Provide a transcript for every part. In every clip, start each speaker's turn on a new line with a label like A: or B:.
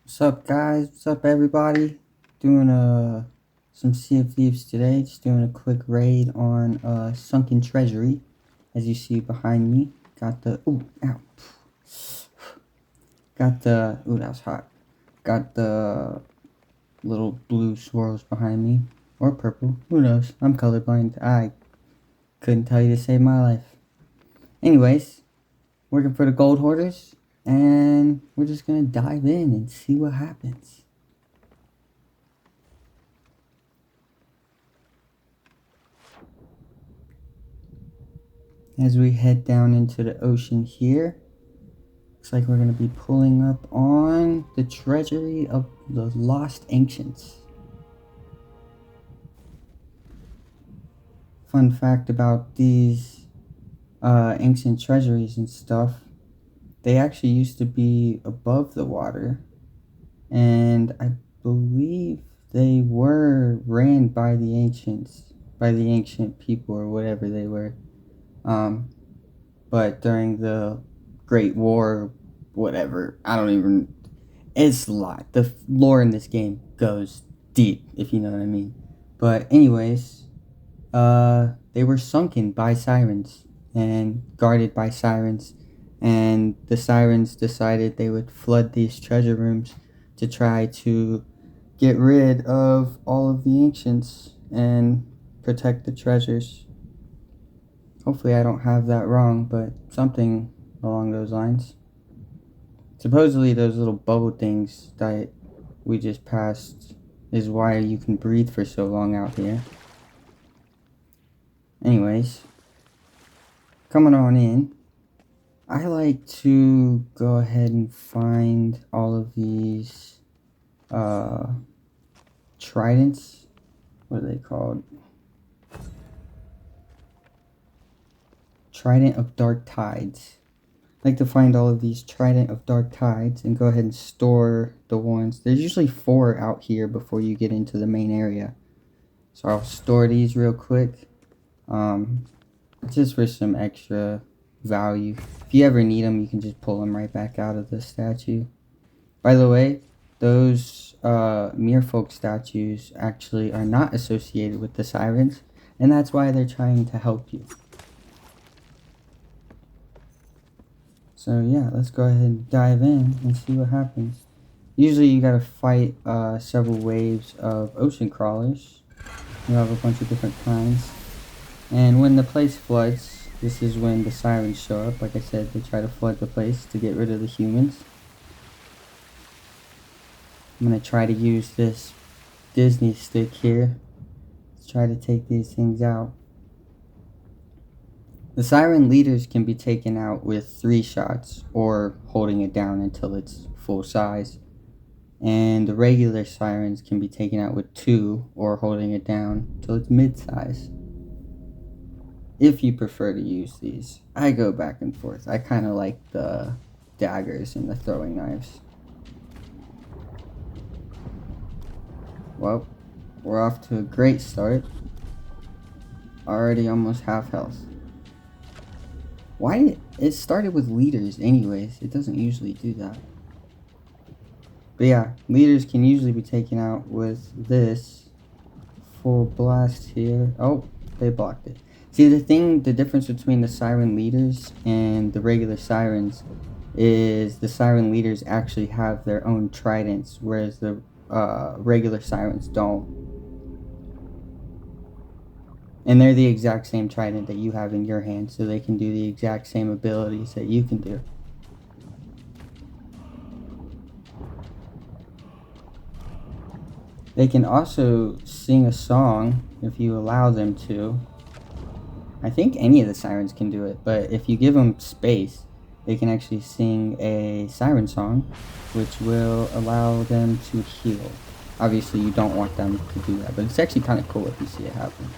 A: What's up, guys? What's up, everybody? Doing some Sea of Thieves today. Just doing a quick raid on Sunken Treasury. As you see behind me, got the ow, got the that was hot. Got the little blue swirls behind me, or purple. Who knows? I'm colorblind. I couldn't tell you to save my life. Anyways, working for the Gold Hoarders, and we're just gonna dive in and see what happens. As we head down into the ocean here, looks like we're going to be pulling up on the treasury of the lost ancients. Fun fact about these ancient treasuries and stuff, they actually used to be above the water, and I believe they were ran by the ancients, by the ancient people or whatever they were. But during the Great War, whatever, it's a lot. The lore in this game goes deep, if you know what I mean. But anyways, they were sunken by sirens and guarded by sirens, and the sirens decided they would flood these treasure rooms to try to get rid of all of the ancients and protect the treasures. Hopefully I don't have that wrong, but something along those lines. Supposedly those little bubble things that we just passed is why you can breathe for so long out here. Anyways, coming on in, I like to go ahead and find all of these tridents. What are they called? Trident of Dark Tides. I like to find all of these Trident of Dark Tides and go ahead and store the ones. There's usually 4 out here before you get into the main area. So I'll store these real quick. Just for some extra value. If you ever need them, you can just pull them right back out of the statue. By the way, those merfolk statues actually are not associated with the sirens, and that's why they're trying to help you. So yeah, let's go ahead and dive in and see what happens. Usually you gotta fight several waves of ocean crawlers. You have a bunch of different kinds. And when the place floods, this is when the sirens show up. Like I said, they try to flood the place to get rid of the humans. I'm gonna try to use this Disney stick here to try to take these things out. The siren leaders can be taken out with 3 shots or holding it down until it's full size. And the regular sirens can be taken out with 2 or holding it down until it's mid-size. If you prefer to use these, I go back and forth. I kind of like the daggers and the throwing knives. Well, we're off to a great start. Already almost half health. Why it started with leaders anyways? It doesn't usually do that. But yeah, leaders can usually be taken out with this full blast here. Oh, they blocked it. See, the difference between the siren leaders and the regular sirens is the siren leaders actually have their own tridents, whereas the regular sirens don't. And they're the exact same trident that you have in your hand, so they can do the exact same abilities that you can do. They can also sing a song if you allow them to. I think any of the sirens can do it, but if you give them space, they can actually sing a siren song, which will allow them to heal. Obviously, you don't want them to do that, but it's actually kind of cool if you see it happen.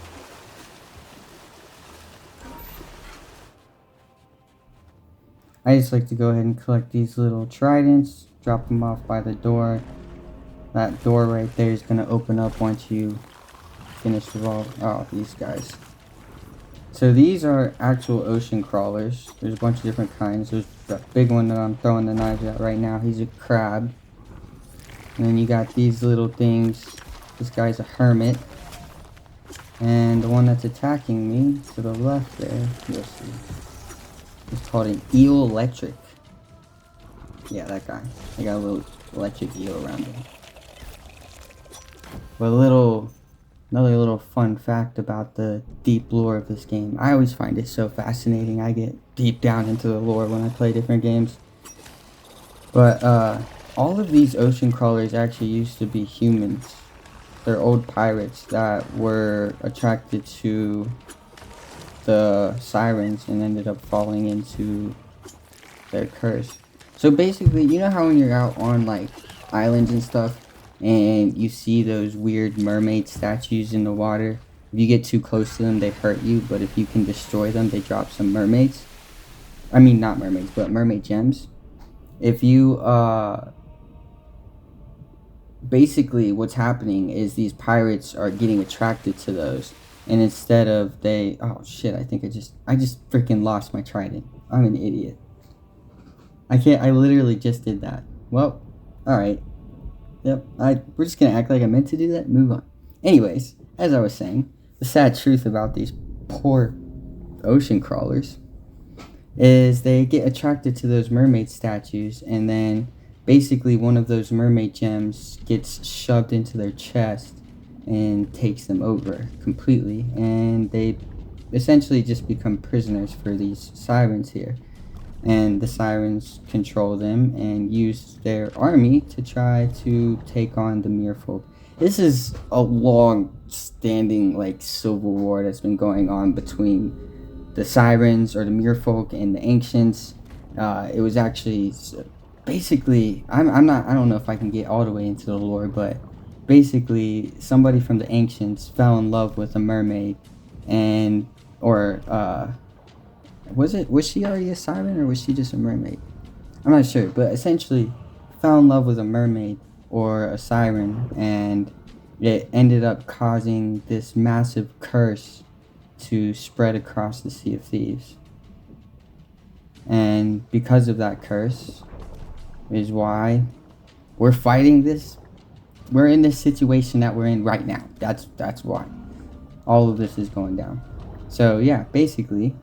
A: I just like to go ahead and collect these little tridents, drop them off by the door. That door right there is going to open up once you finish the vault. Oh, these guys. So these are actual ocean crawlers. There's a bunch of different kinds. There's that big one that I'm throwing the knives at right now. He's a crab. And then you got these little things. This guy's a hermit. And the one that's attacking me to the left there, you'll see. It's called an eel electric. Yeah, that guy. They got a little electric eel around him. But another little fun fact about the deep lore of this game. I always find it so fascinating. I get deep down into the lore when I play different games. But all of these ocean crawlers actually used to be humans. They're old pirates that were attracted to the sirens and ended up falling into their curse. So basically, you know how when you're out on like islands and stuff and you see those weird mermaid statues in the water, if you get too close to them they hurt you, but if you can destroy them they drop some mermaids. I mean not mermaids, but mermaid gems. If you basically what's happening is these pirates are getting attracted to those, and instead of oh shit, I think I just freaking lost my trident. I'm an idiot. I literally just did that. Well, alright. Yep, we're just gonna act like I meant to do that, move on. Anyways, as I was saying, the sad truth about these poor ocean crawlers is they get attracted to those mermaid statues, and then basically one of those mermaid gems gets shoved into their chest and takes them over completely, and they essentially just become prisoners for these sirens here. And the sirens control them and use their army to try to take on the merfolk. This is a long-standing like civil war that's been going on between the sirens or the merfolk and the ancients. It was actually basically I don't know if I can get all the way into the lore, but basically somebody from the ancients fell in love with a mermaid, and was she already a siren or was she just a mermaid? I'm not sure, but essentially fell in love with a mermaid or a siren, and it ended up causing this massive curse to spread across the Sea of Thieves. And because of that curse is why we're fighting this. We're in this situation that we're in right now. That's why all of this is going down. So yeah, basically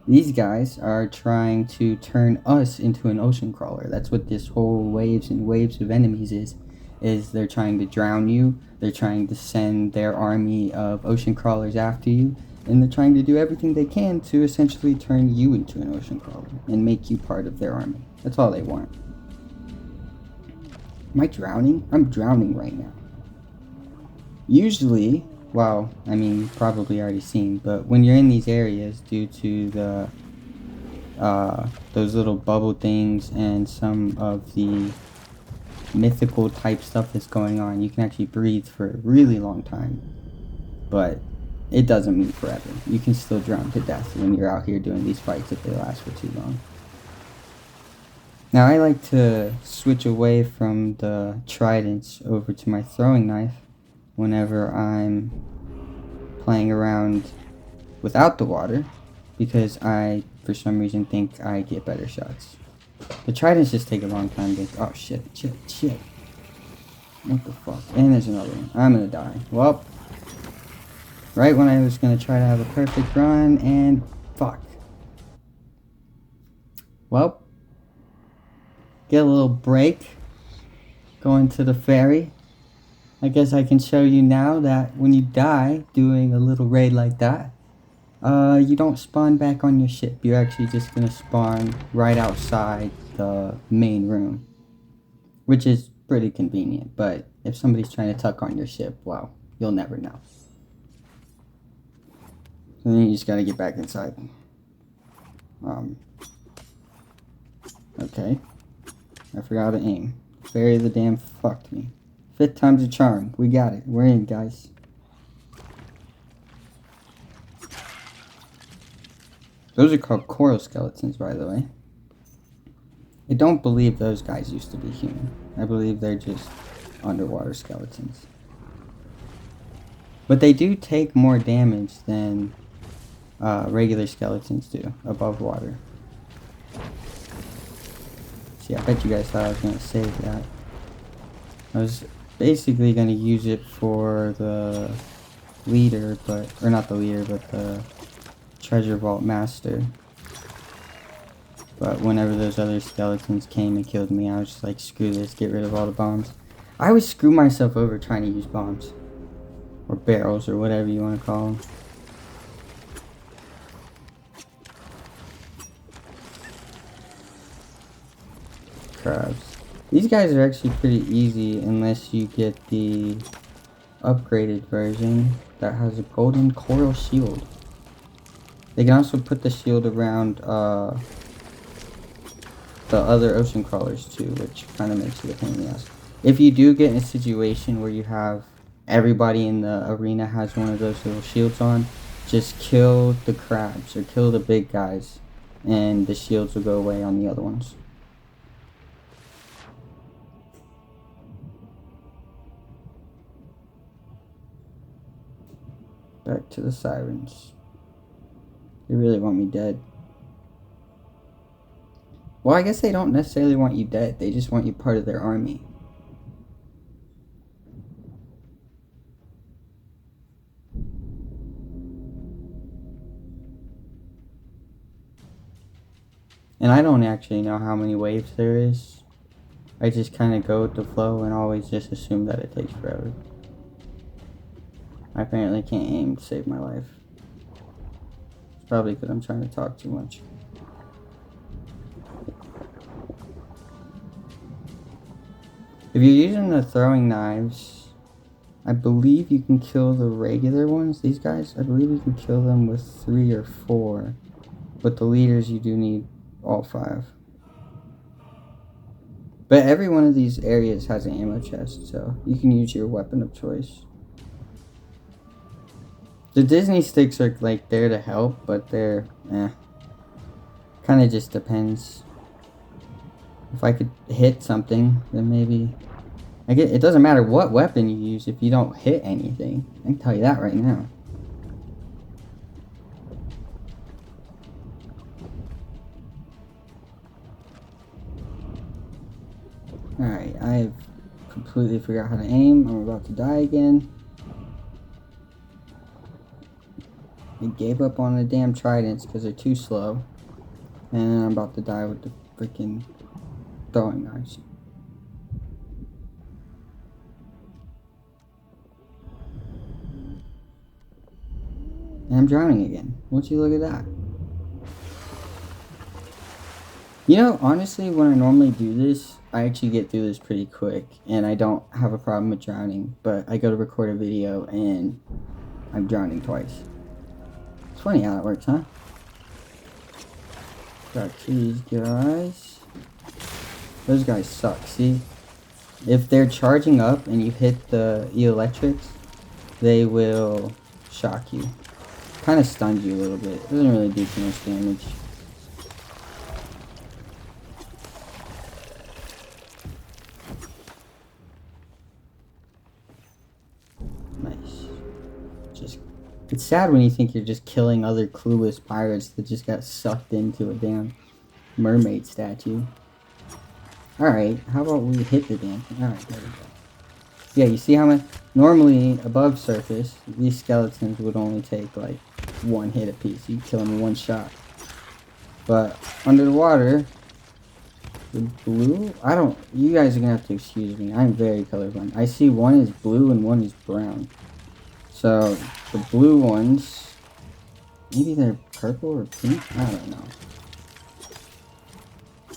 A: these guys are trying to turn us into an ocean crawler. That's what this whole waves and waves of enemies is they're trying to drown you. They're trying to send their army of ocean crawlers after you, and they're trying to do everything they can to essentially turn you into an ocean crawler and make you part of their army. That's all they want. Am I drowning? I'm drowning right now. Usually, well, I mean, you've probably already seen, but when you're in these areas, due to the those little bubble things and some of the mythical type stuff that's going on, you can actually breathe for a really long time. But it doesn't mean forever. You can still drown to death when you're out here doing these fights if they last for too long. Now I like to switch away from the tridents over to my throwing knife whenever I'm playing around without the water, because I, for some reason, think I get better shots. The tridents just take a long time to... Oh shit. What the fuck? And there's another one. I'm gonna die. Well, right when I was gonna try to have a perfect run, and fuck. Well, get a little break going to the ferry. I guess I can show you now that when you die doing a little raid like that, you don't spawn back on your ship. You're actually just gonna spawn right outside the main room, which is pretty convenient. But if somebody's trying to tuck on your ship, well, you'll never know. So then you just gotta get back inside. Okay. I forgot to aim. Ferry the damn fucked me. 5th time's a charm. We got it. We're in, guys. Those are called coral skeletons, by the way. I don't believe those guys used to be human. I believe they're just underwater skeletons. But they do take more damage than regular skeletons do above water. See, I bet you guys thought I was going to save that. I was basically gonna use it for the leader, or not the leader, but the treasure vault master. But whenever those other skeletons came and killed me, I was just like, screw this, get rid of all the bombs. I always screw myself over trying to use bombs. Or barrels, or whatever you want to call them. Crabs. These guys are actually pretty easy unless you get the upgraded version that has a golden coral shield. They can also put the shield around the other ocean crawlers too, which kind of makes it a pain in the ass. If you do get in a situation where you have everybody in the arena has one of those little shields on, just kill the crabs or kill the big guys and the shields will go away on the other ones. Back to the sirens. They really want me dead. Well, I guess they don't necessarily want you dead. They just want you part of their army. And I don't actually know how many waves there is. I just kind of go with the flow and always just assume that it takes forever. I apparently can't aim to save my life. It's probably because I'm trying to talk too much. If you're using the throwing knives, I believe you can kill the regular ones. These guys, I believe you can kill them with 3 or 4. But the leaders, you do need all 5. But every one of these areas has an ammo chest, so you can use your weapon of choice. The Disney sticks are like there to help, but they're kind of just depends. If I could hit something, then maybe it doesn't matter what weapon you use if you don't hit anything. I can tell you that right now. Alright, I've completely forgot how to aim. I'm about to die again. I gave up on the damn tridents because they're too slow. And I'm about to die with the freaking throwing knives. And I'm drowning again. Won't you look at that? You know, honestly, when I normally do this, I actually get through this pretty quick. And I don't have a problem with drowning. But I go to record a video and I'm drowning twice. It's funny how it works, huh? Got these guys. Those guys suck, see? If they're charging up and you hit the electrics, they will shock you. Kind of stuns you a little bit. Doesn't really do too much damage. Nice. It's sad when you think you're just killing other clueless pirates that just got sucked into a damn mermaid statue. Alright, how about we hit the damn thing? Alright, there we go. Yeah, you see how much? Normally, above surface, these skeletons would only take like 1 hit apiece. You kill them in 1 shot. But under the water, the blue? You guys are gonna have to excuse me. I'm very colorblind. I see one is blue and one is brown. So, the blue ones, maybe they're purple or pink? I don't know.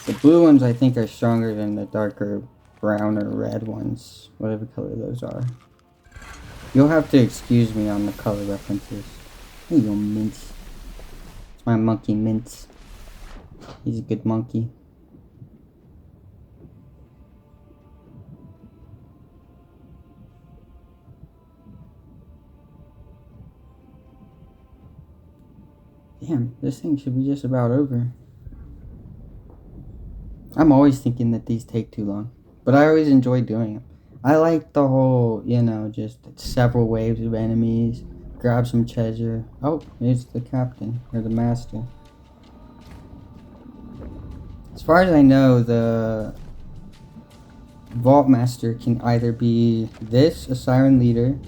A: The blue ones I think are stronger than the darker brown or red ones, whatever color those are. You'll have to excuse me on the color references. There you go, Mince. It's my monkey, Mince. He's a good monkey. Damn, this thing should be just about over. I'm always thinking that these take too long, but I always enjoy doing them. I like the whole, you know, just several waves of enemies, grab some treasure. Oh, here's the captain, or the master. As far as I know, Vault Master can either be this, a siren leader,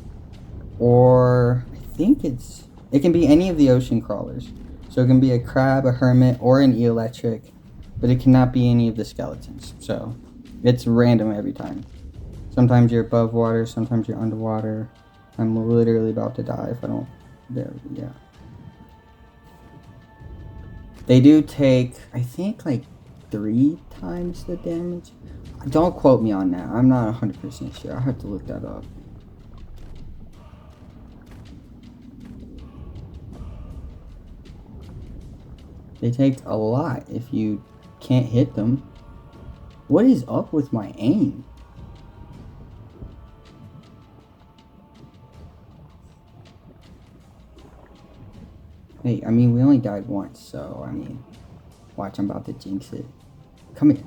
A: or I think it can be any of the ocean crawlers. So it can be a crab, a hermit, or an electric, but it cannot be any of the skeletons. So it's random every time. Sometimes you're above water, sometimes you're underwater. I'm literally about to die if I don't. There, yeah. They do take, I think, like 3 times the damage. Don't quote me on that. I'm not 100% sure. I have to look that up. They take a lot if you can't hit them. What is up with my aim? Hey, I mean, we only died once, so, I mean, watch, I'm about to jinx it. Come here.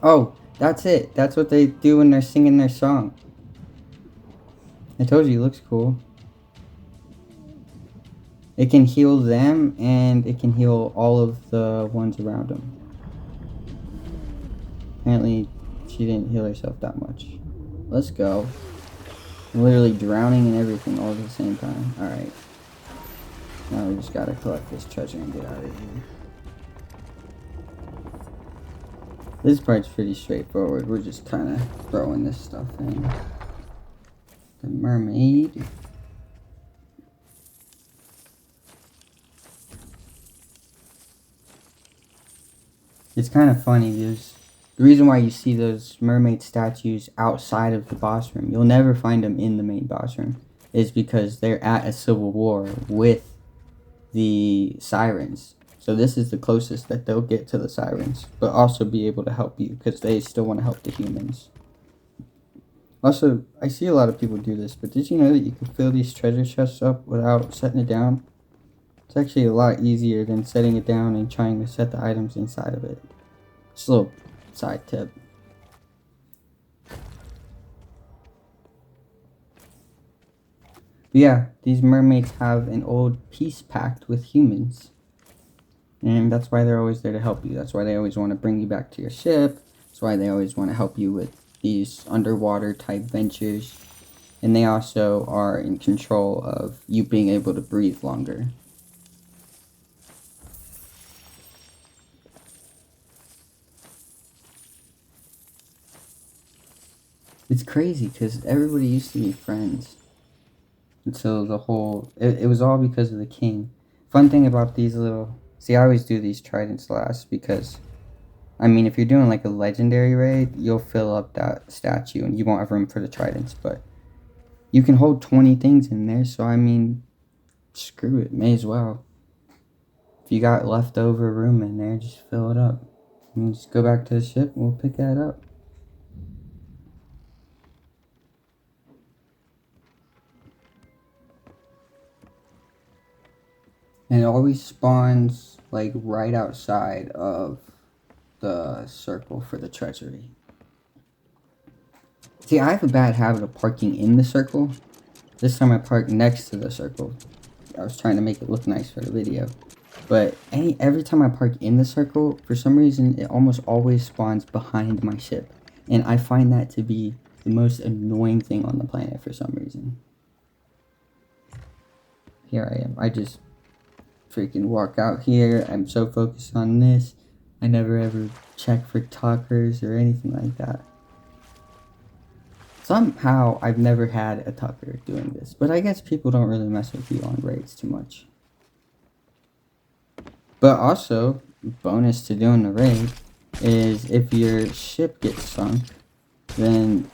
A: Oh, that's it. That's what they do when they're singing their song. I told you, it looks cool. It can heal them, and it can heal all of the ones around them. Apparently, she didn't heal herself that much. Let's go. I'm literally drowning and everything all at the same time. Alright. Now we just gotta collect this treasure and get out of here. This part's pretty straightforward. We're just kind of throwing this stuff in. The mermaid. It's kind of funny. There's the reason why you see those mermaid statues outside of the boss room. You'll never find them in the main boss room. Is because they're at a civil war with the sirens. So this is the closest that they'll get to the sirens, but also be able to help you because they still want to help the humans. Also, I see a lot of people do this, but did you know that you can fill these treasure chests up without setting it down? It's actually a lot easier than setting it down and trying to set the items inside of it. Just a little side tip. But yeah, these mermaids have an old peace pact with humans. And that's why they're always there to help you. That's why they always want to bring you back to your ship. That's why they always want to help you with these underwater type ventures. And they also are in control of you being able to breathe longer. It's crazy because everybody used to be friends. Until the whole... It was all because of the king. Fun thing about these little... See, I always do these tridents last because... I mean, if you're doing like a legendary raid, you'll fill up that statue and you won't have room for the tridents, but you can hold 20 things in there, so I mean, screw it, may as well. If you got leftover room in there, just fill it up. And just go back to the ship and we'll pick that up. And it always spawns like right outside of the circle for the treasury. See, I have a bad habit of parking in the circle. This time I parked next to the circle. I was trying to make it look nice for the video. But every time I park in the circle, for some reason, it almost always spawns behind my ship. And I find that to be the most annoying thing on the planet for some reason. Here I am. I just freaking walk out here. I'm so focused on this. I never ever check for tuckers or anything like that. Somehow, I've never had a tucker doing this. But I guess people don't really mess with you on raids too much. But also, bonus to doing the raid is if your ship gets sunk, then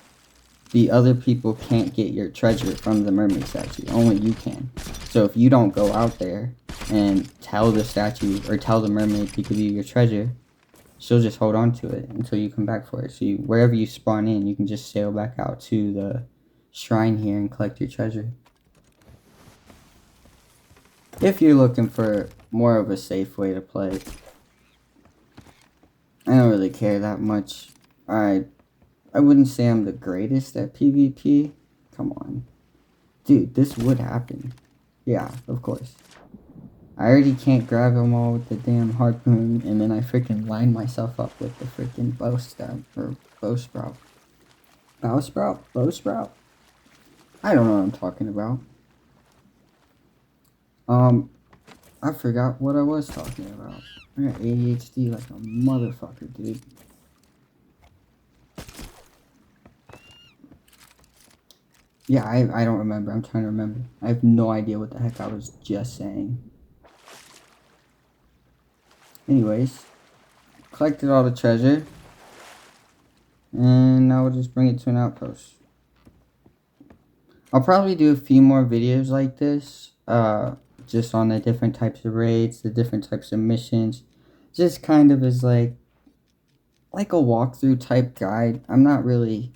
A: the other people can't get your treasure from the mermaid statue. Only you can. So if you don't go out there and tell the statue or tell the mermaid to give you your treasure, she'll just hold on to it until you come back for it. So wherever you spawn in, you can just sail back out to the shrine here and collect your treasure. If you're looking for more of a safe way to play, I don't really care that much. I I wouldn't say I'm the greatest at PvP. Come on. Dude, this would happen. Yeah, of course. I already can't grab them all with the damn harpoon, and then I freaking line myself up with the freaking bow stab, or bow sprout. Bow sprout? Bow sprout? I don't know what I'm talking about. I forgot what I was talking about. I got ADHD like a motherfucker, dude. Yeah, I don't remember. I'm trying to remember. I have no idea what the heck I was just saying. Anyways, collected all the treasure. And now we'll just bring it to an outpost. I'll probably do a few more videos like this. Just on the different types of raids, the different types of missions. Just kind of as like a walkthrough type guide. I'm not really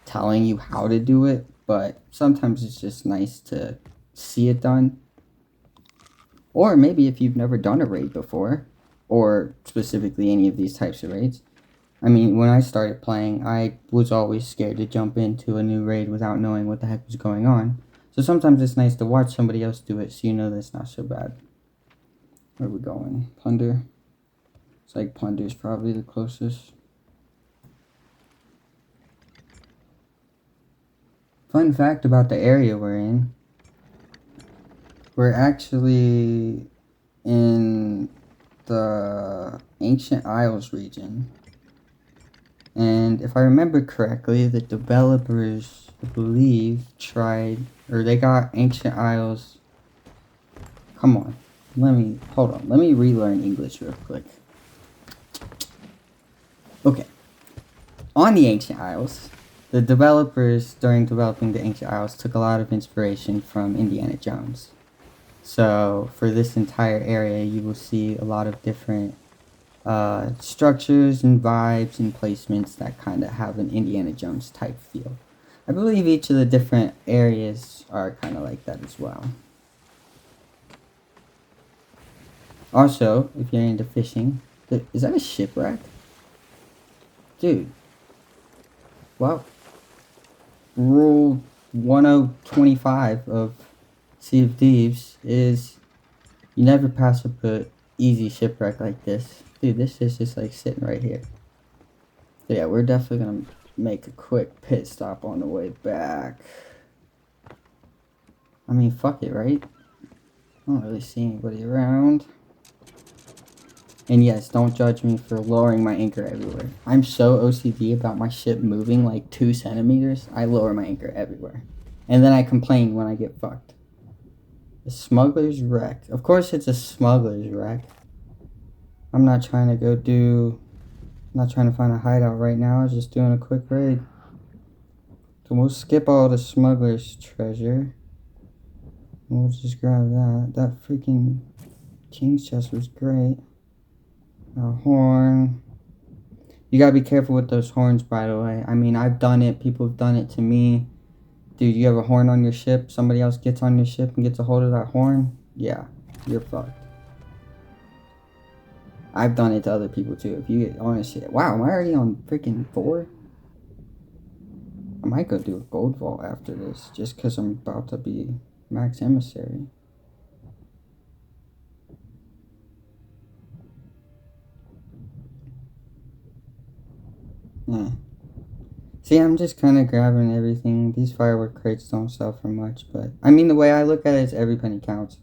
A: telling you how to do it, but sometimes it's just nice to see it done. Or maybe if you've never done a raid before, or specifically any of these types of raids. I mean, when I started playing, I was always scared to jump into a new raid without knowing what the heck was going on. So sometimes it's nice to watch somebody else do it so you know that it's not so bad. Where are we going? Plunder? It's like Plunder's probably the closest. Fun fact about the area we're in. We're actually in the Ancient Isles region. And if I remember correctly, the developers, I believe, they got Ancient Isles. Come on. Hold on. Let me relearn English real quick. Okay. On the Ancient Isles, the developers, during developing the Ancient Isles, took a lot of inspiration from Indiana Jones. So, for this entire area, you will see a lot of different structures and vibes and placements that kind of have an Indiana Jones type feel. I believe each of the different areas are kind of like that as well. Also, if you're into fishing, is that a shipwreck? Dude. Well, rule 1025 of Sea of Thieves is you never pass up an easy shipwreck like this. Dude, this is just like sitting right here. So yeah, we're definitely gonna make a quick pit stop on the way back. I mean, fuck it, right? I don't really see anybody around. And yes, don't judge me for lowering my anchor everywhere. I'm so OCD about my ship moving like 2 centimeters, I lower my anchor everywhere. And then I complain when I get fucked. The smuggler's wreck. Of course it's a smuggler's wreck. I'm not trying to find a hideout right now. I was just doing a quick raid. So we'll skip all the smuggler's treasure. We'll just grab that. That freaking king's chest was great. A horn. You gotta be careful with those horns, by the way. I mean, I've done it. People have done it to me. Dude, you have a horn on your ship. Somebody else gets on your ship and gets a hold of that horn. Yeah, you're fucked. I've done it to other people too. If you get on a shit. Wow, am I already on freaking 4? I might go do a gold vault after this. Just because I'm about to be max emissary. Yeah. See, I'm just kind of grabbing everything. These firework crates don't sell for much, but I mean, the way I look at it is every penny counts.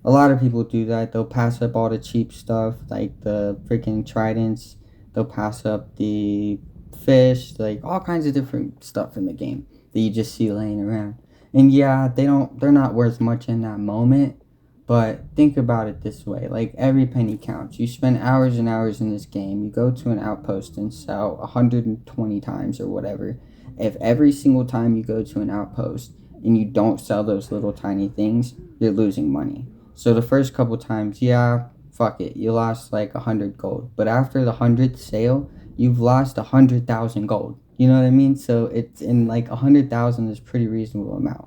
A: A lot of people do that. They'll pass up all the cheap stuff, like the freaking tridents. They'll pass up the fish, like all kinds of different stuff in the game that you just see laying around. And yeah, they're not worth much in that moment. But think about it this way, like every penny counts. You spend hours and hours in this game. You go to an outpost and sell 120 times or whatever. If every single time you go to an outpost and you don't sell those little tiny things, you're losing money. So the first couple times, yeah, fuck it, you lost like 100 gold. But after the 100th sale, you've lost 100,000 gold. You know what I mean? So it's in like 100,000 is a pretty reasonable amount.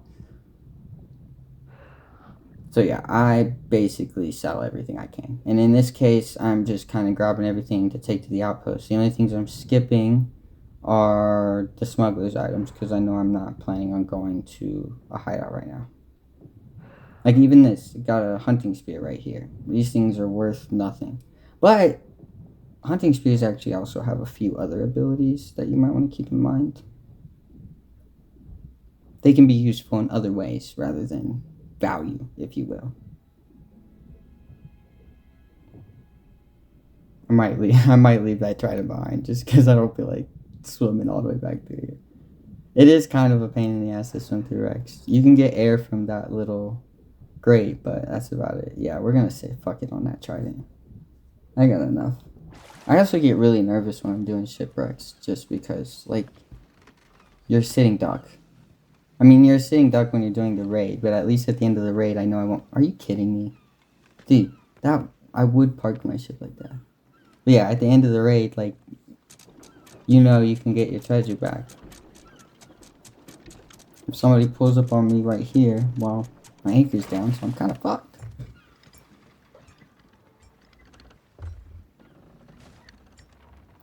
A: So yeah, I basically sell everything I can. And in this case, I'm just kind of grabbing everything to take to the outpost. The only things I'm skipping are the smuggler's items, because I know I'm not planning on going to a hideout right now. Like even this, got a hunting spear right here. These things are worth nothing. But hunting spears actually also have a few other abilities that you might want to keep in mind. They can be useful in other ways rather than value, if you will. I might leave that trident behind just because I don't feel like swimming all the way back through here. It is kind of a pain in the ass to swim through wrecks. You can get air from that little grate, but that's about it. Yeah, we're gonna say fuck it on that trident. I got enough. I also get really nervous when I'm doing shipwrecks just because, like, you're a sitting duck. I mean, you're a sitting duck when you're doing the raid, but at least at the end of the raid, I know I won't. Are you kidding me? Dude, I would park my ship like that. But yeah, at the end of the raid, like, you know you can get your treasure back. If somebody pulls up on me right here, well, my anchor's down, so I'm kind of fucked.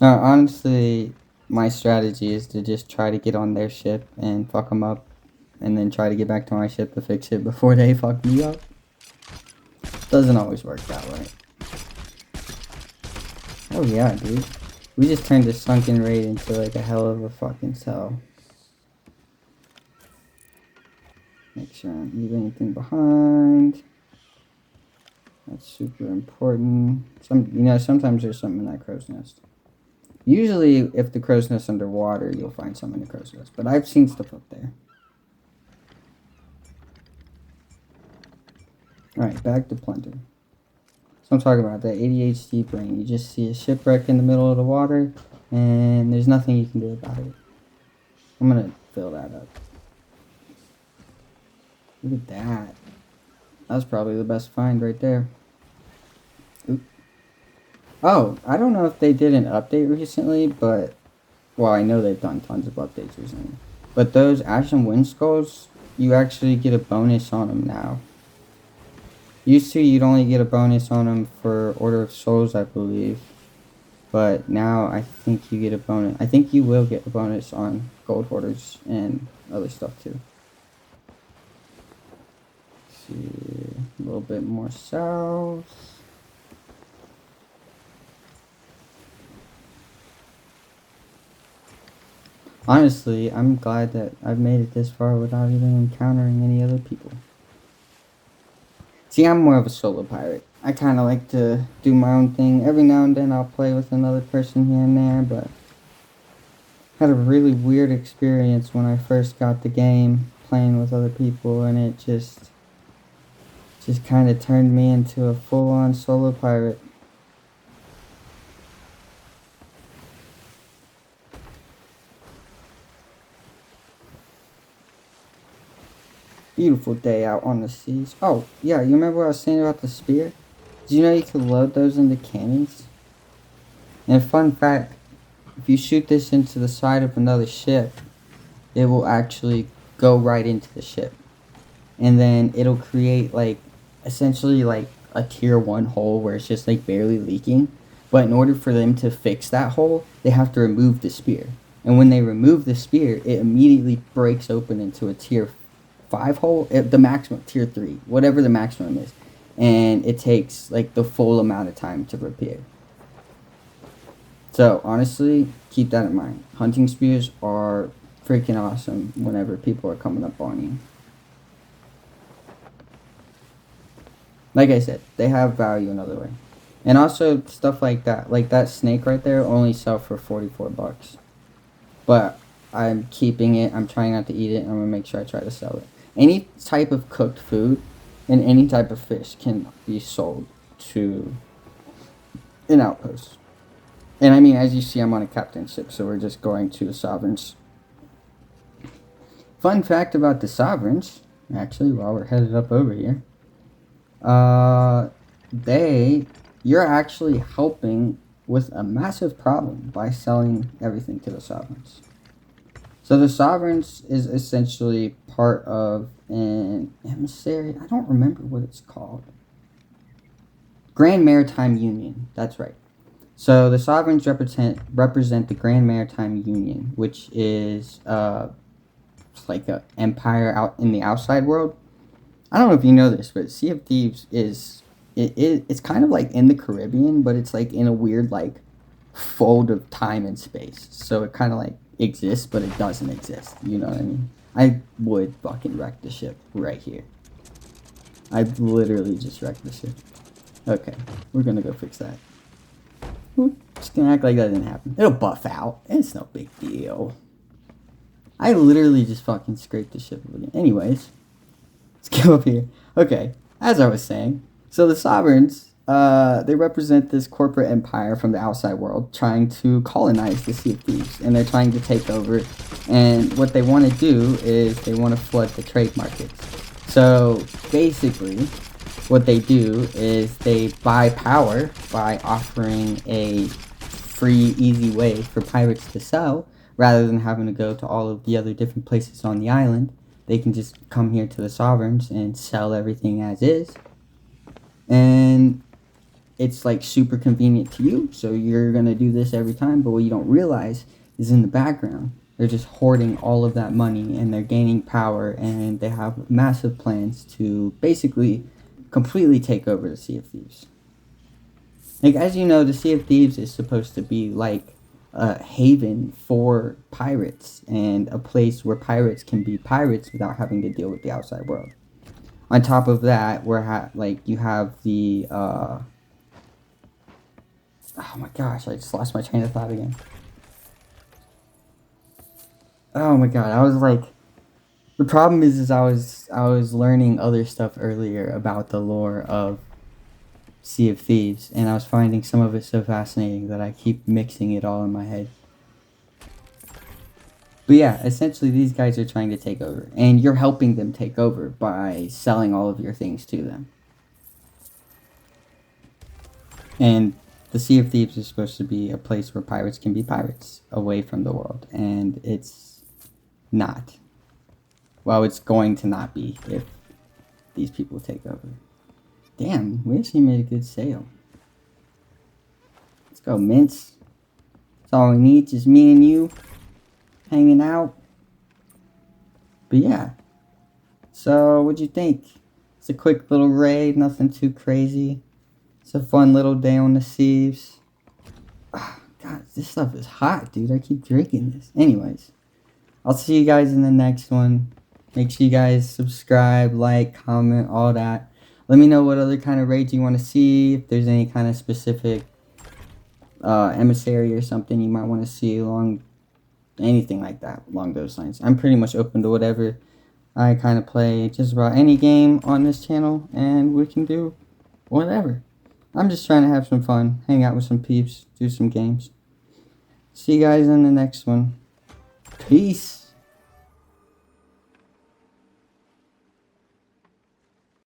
A: Honestly, my strategy is to just try to get on their ship and fuck them up, and then try to get back to my ship to fix it before they fuck me up. Doesn't always work that way. Oh yeah, dude. We just turned this sunken raid into like a hell of a fucking cell. Make sure I don't leave anything behind. That's super important. Sometimes there's something in that crow's nest. Usually, if the crow's nest's underwater, you'll find something in the crow's nest. But I've seen stuff up there. Alright, back to plunder. So I'm talking about that ADHD brain. You just see a shipwreck in the middle of the water, and there's nothing you can do about it. I'm gonna fill that up. Look at that. That was probably the best find right there. Oop. Oh, I don't know if they did an update recently, but... Well, I know they've done tons of updates recently. But those Ashen Wind Skulls, you actually get a bonus on them now. Used to, you'd only get a bonus on them for Order of Souls, I believe. But now, I think you get a bonus. I think you will get a bonus on Gold Hoarders and other stuff, too. Let's see, a little bit more south. Honestly, I'm glad that I've made it this far without even encountering any other people. See, I'm more of a solo pirate. I kind of like to do my own thing. Every now and then I'll play with another person here and there, but I had a really weird experience when I first got the game playing with other people, and it just kind of turned me into a full-on solo pirate. Beautiful day out on the seas. Oh, yeah, you remember what I was saying about the spear? Did you know you could load those into cannons? And a fun fact, if you shoot this into the side of another ship, it will actually go right into the ship. And then it'll create, like, essentially, like, a tier 1 hole where it's just, like, barely leaking. But in order for them to fix that hole, they have to remove the spear. And when they remove the spear, it immediately breaks open into a tier 5 hole, the maximum, tier 3, whatever the maximum is. And it takes, like, the full amount of time to repair. So, honestly, keep that in mind. Hunting spears are freaking awesome whenever people are coming up on you. Like I said, they have value another way. And also, stuff like that snake right there, only sell for 44 bucks. But I'm keeping it, I'm trying not to eat it, and I'm going to make sure I try to sell it. Any type of cooked food and any type of fish can be sold to an outpost. And I mean, as you see, I'm on a captain ship, so we're just going to the sovereigns. Fun fact about the sovereigns, actually, while we're headed up over here, you're actually helping with a massive problem by selling everything to the sovereigns. So the sovereigns is essentially part of an emissary. I don't remember what it's called. Grand Maritime Union. That's right. So the sovereigns represent the Grand Maritime Union, which is like a empire out in the outside world. I don't know if you know this, but Sea of Thieves it's kind of like in the Caribbean, but it's like in a weird like fold of time and space. So it kind of like exists, but it doesn't exist. You know what I mean? I would fucking wreck the ship right here. I literally just wrecked the ship. Okay, we're gonna go fix that. Just gonna act like that didn't happen. It'll buff out. It's no big deal. I literally just fucking scraped the ship again. Anyways, let's go up here. Okay, as I was saying, so the sovereigns, they represent this corporate empire from the outside world trying to colonize the Sea of Thieves, and they're trying to take over. And what they want to do is they want to flood the trade markets. So basically, what they do is they buy power by offering a free, easy way for pirates to sell, rather than having to go to all of the other different places on the island. They can just come here to the sovereigns and sell everything as is. And it's like super convenient to you, so you're gonna do this every time. But what you don't realize is in the background, they're just hoarding all of that money and they're gaining power, and they have massive plans to basically completely take over the Sea of Thieves. Like, as you know, the Sea of Thieves is supposed to be like a haven for pirates and a place where pirates can be pirates without having to deal with the outside world. On top of that, you have the oh my gosh, I just lost my train of thought again. Oh my god, I was like, the problem is I was learning other stuff earlier about the lore of Sea of Thieves, and I was finding some of it so fascinating that I keep mixing it all in my head. But yeah, essentially these guys are trying to take over, and you're helping them take over by selling all of your things to them. And the Sea of Thieves is supposed to be a place where pirates can be pirates, away from the world, and it's not. Well, it's going to not be if these people take over. Damn, we actually made a good sale. Let's go, Mints. That's all we need, just me and you hanging out. But yeah. So, what'd you think? It's a quick little raid, nothing too crazy. It's a fun little day on the seas. Oh, God, this stuff is hot, dude. I keep drinking this. Anyways, I'll see you guys in the next one. Make sure you guys subscribe, like, comment, all that. Let me know what other kind of raids you want to see. If there's any kind of specific emissary or something you might want to see along anything like that, along those lines. I'm pretty much open to whatever. I kind of play just about any game on this channel, and we can do whatever. I'm just trying to have some fun, hang out with some peeps, do some games. See you guys in the next one. Peace.